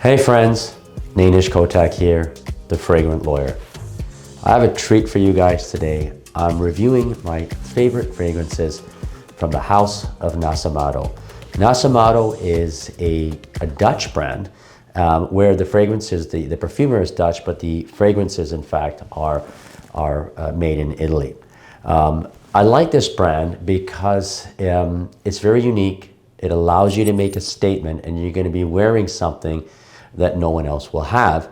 Hey friends, Nainish Kotak here, the Fragrant Lawyer. I have a treat for you guys today. I'm reviewing my favorite fragrances from the house of Nasomatto. Nasomatto is a Dutch brand where the fragrances, the perfumer is Dutch, but the fragrances in fact are made in Italy. I like this brand because it's very unique. It allows you to make a statement and you're going to be wearing something that no one else will have.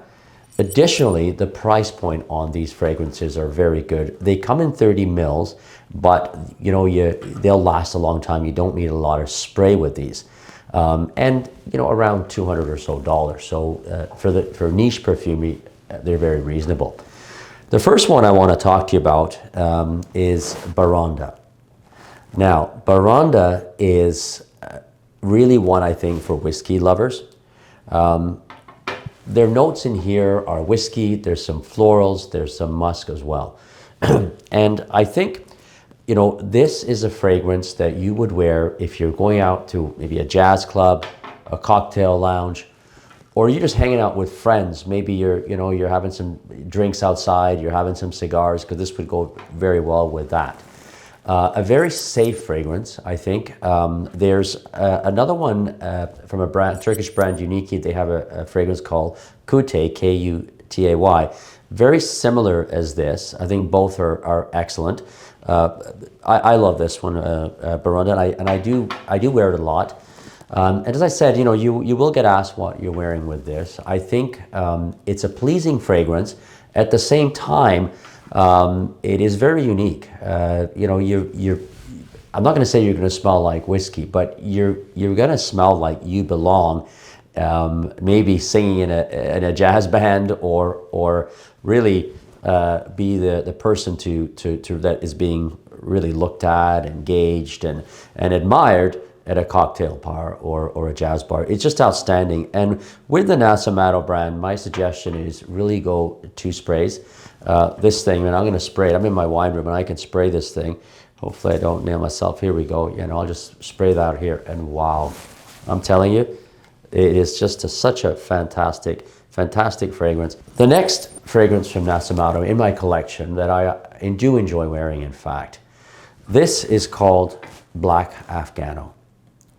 Additionally, the price point on these fragrances are very good. They come in 30 mils, but they'll last a long time. You don't need a lot of spray with these. And around $200 or so dollars. So for niche perfume, they're very reasonable. The first one I want to talk to you about is Baronda. Now, Baronda is really one, I think, for whiskey lovers. Their notes in here are whiskey, there's some florals, there's some musk as well. And I think, this is a fragrance that you would wear if you're going out to maybe a jazz club, a cocktail lounge, or you're just hanging out with friends. Maybe you're having some drinks outside, you're having some cigars, because this would go very well with that. A very safe fragrance, I think. There's another one from a Turkish brand, Uniki. They have a fragrance called Kutay, K-U-T-A-Y. Very similar as this. I think both are excellent. I love this one, Baronda, and I do wear it a lot. And as I said, you will get asked what you're wearing with this. I think it's a pleasing fragrance. At the same time, it is very unique. I'm not going to say you're going to smell like whiskey, but you're going to smell like you belong. Maybe singing in a jazz band, or really be the person to that is being really looked at, engaged, and admired at a cocktail bar or a jazz bar. It's just outstanding. And with the Nasomatto brand, my suggestion is really go 2 sprays. This thing, and I'm going to spray it. I'm in my wine room and I can spray this thing. Hopefully I don't nail myself. Here we go. I'll just spray that here, and wow, I'm telling you, it is just such a fantastic fragrance. The next fragrance from Nasomatto in my collection that I do enjoy wearing, in fact, this is called Black Afghano.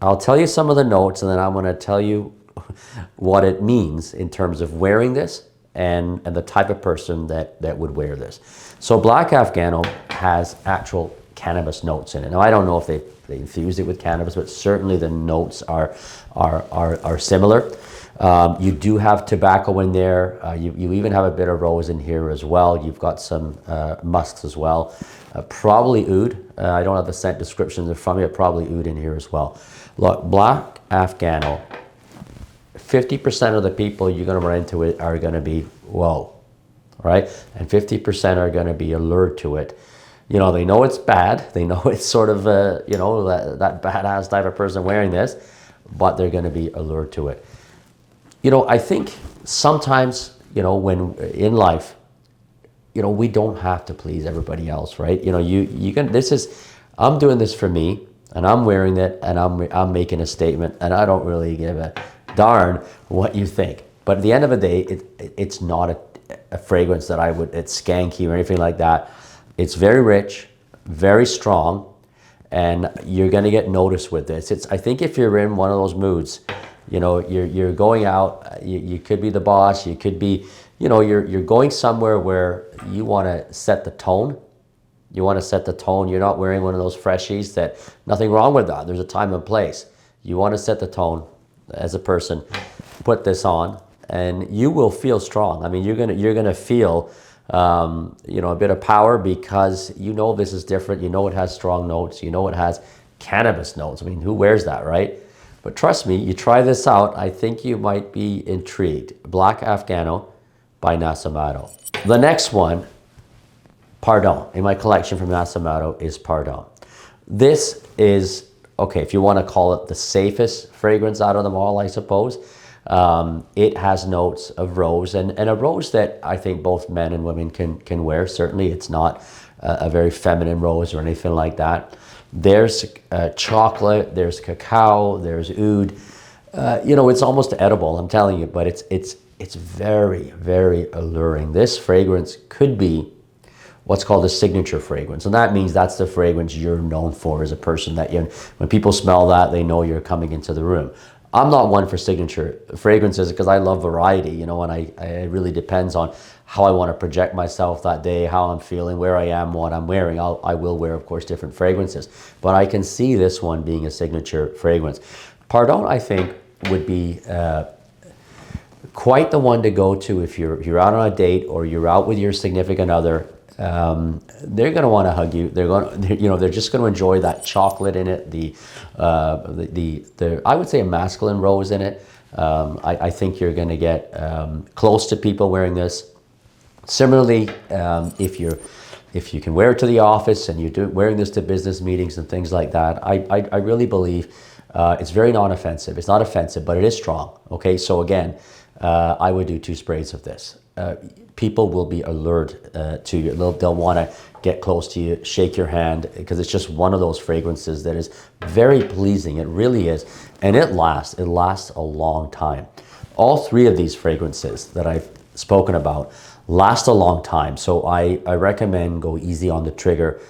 I'll tell you some of the notes, and then I'm going to tell you what it means in terms of wearing this and the type of person that would wear this. So Black Afghano has actual cannabis notes in it. Now, I don't know if they infused it with cannabis, but certainly the notes are similar. You do have tobacco in there. You even have a bit of rose in here as well. You've got some musks as well. Probably oud. I don't have the scent descriptions in front of me, but probably oud in here as well. Look, Black Afghano, 50% of the people you're going to run into it are going to be, whoa, right? And 50% are going to be allured to it. They know it's bad. They know it's sort of, that badass type of person wearing this, but they're going to be allured to it. I think sometimes, when in life, we don't have to please everybody else, right? I'm doing this for me, and I'm wearing it, and I'm making a statement, and I don't really give a darn what you think. But at the end of the day, it's not a fragrance that it's skanky or anything like that. It's very rich, very strong, and you're going to get noticed with this. I think if you're in one of those moods, you're going out, you could be the boss, you could be, you're going somewhere where you want to set the tone. You want to set the tone. You're not wearing one of those freshies that, nothing wrong with that. There's a time and place. You want to set the tone as a person. Put this on, and you will feel strong. I mean, you're gonna feel, a bit of power, because this is different. It has strong notes. It has cannabis notes. I mean, who wears that, right? But trust me, you try this out, I think you might be intrigued. Black Afghano by Nasomatto. The next one, Pardon, in my collection from Nasomatto, is Pardon. This is, okay, if you want to call it the safest fragrance out of them all, I suppose. It has notes of rose, and a rose that I think both men and women can wear. Certainly it's not a very feminine rose or anything like that. There's chocolate, there's cacao, there's oud. You know, it's almost edible, I'm telling you, but it's very, very alluring. This fragrance could be what's called a signature fragrance. And that means that's the fragrance you're known for as a person, that you, when people smell that, they know you're coming into the room. I'm not one for signature fragrances because I love variety, you know, and it really depends on how I want to project myself that day, how I'm feeling, where I am, what I'm wearing. I will wear, of course, different fragrances, but I can see this one being a signature fragrance. Pardon, I think, would be quite the one to go to if you're out on a date or you're out with your significant other. They're going to want to hug you. They're just going to enjoy that chocolate in it. I would say a masculine rose in it. I think you're going to get close to people wearing this. Similarly, if you can wear it to the office and you're wearing this to business meetings and things like that, I really believe it's very non-offensive. It's not offensive, but it is strong. Okay, so again, I would do 2 sprays of this. People will be allured to you. They'll want to get close to you, shake your hand, because it's just one of those fragrances that is very pleasing. It really is. And it lasts a long time. All 3 of these fragrances that I've spoken about last a long time. So I recommend go easy on the trigger.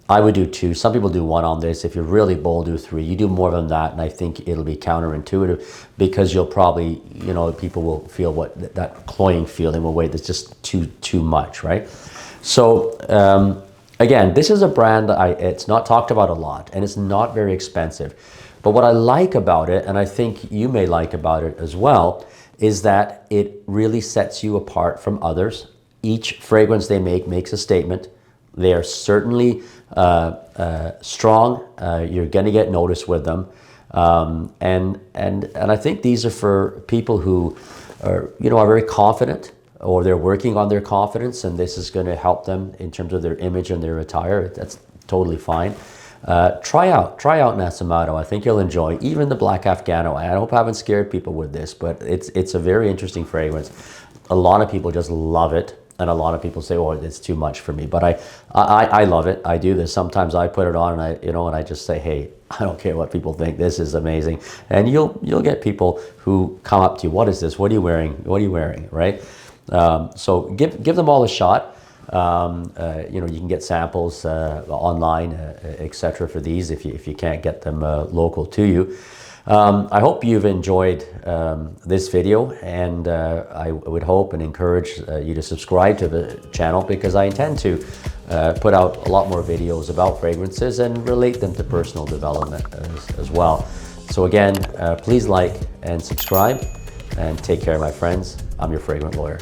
I would do 2. Some people do 1 on this. If you're really bold, do 3. You do more than that, and I think it'll be counterintuitive, because you'll probably, you know, people will feel that cloying feeling. Well, wait, that's just too much, right? So again, this is a brand that it's not talked about a lot, and it's not very expensive. But what I like about it, and I think you may like about it as well, is that it really sets you apart from others. Each fragrance they make makes a statement. They are certainly strong. You're going to get noticed with them, and I think these are for people who are very confident, or they're working on their confidence, and this is going to help them in terms of their image and their attire. That's totally fine. Try out Nasomatto. I think you'll enjoy even the Black Afghano. I hope I haven't scared people with this, but it's a very interesting fragrance. A lot of people just love it. And a lot of people say, "Oh, it's too much for me." But I love it. I do this. Sometimes I put it on, and I just say, "Hey, I don't care what people think. This is amazing." And you'll get people who come up to you. "What is this? What are you wearing? What are you wearing?" Right? So give them all a shot. You can get samples online, etc. for these if you can't get them local to you. I hope you've enjoyed this video, and I would hope and encourage you to subscribe to the channel, because I intend to put out a lot more videos about fragrances and relate them to personal development as well. So again, please like and subscribe, and take care, my friends. I'm your fragrant lawyer.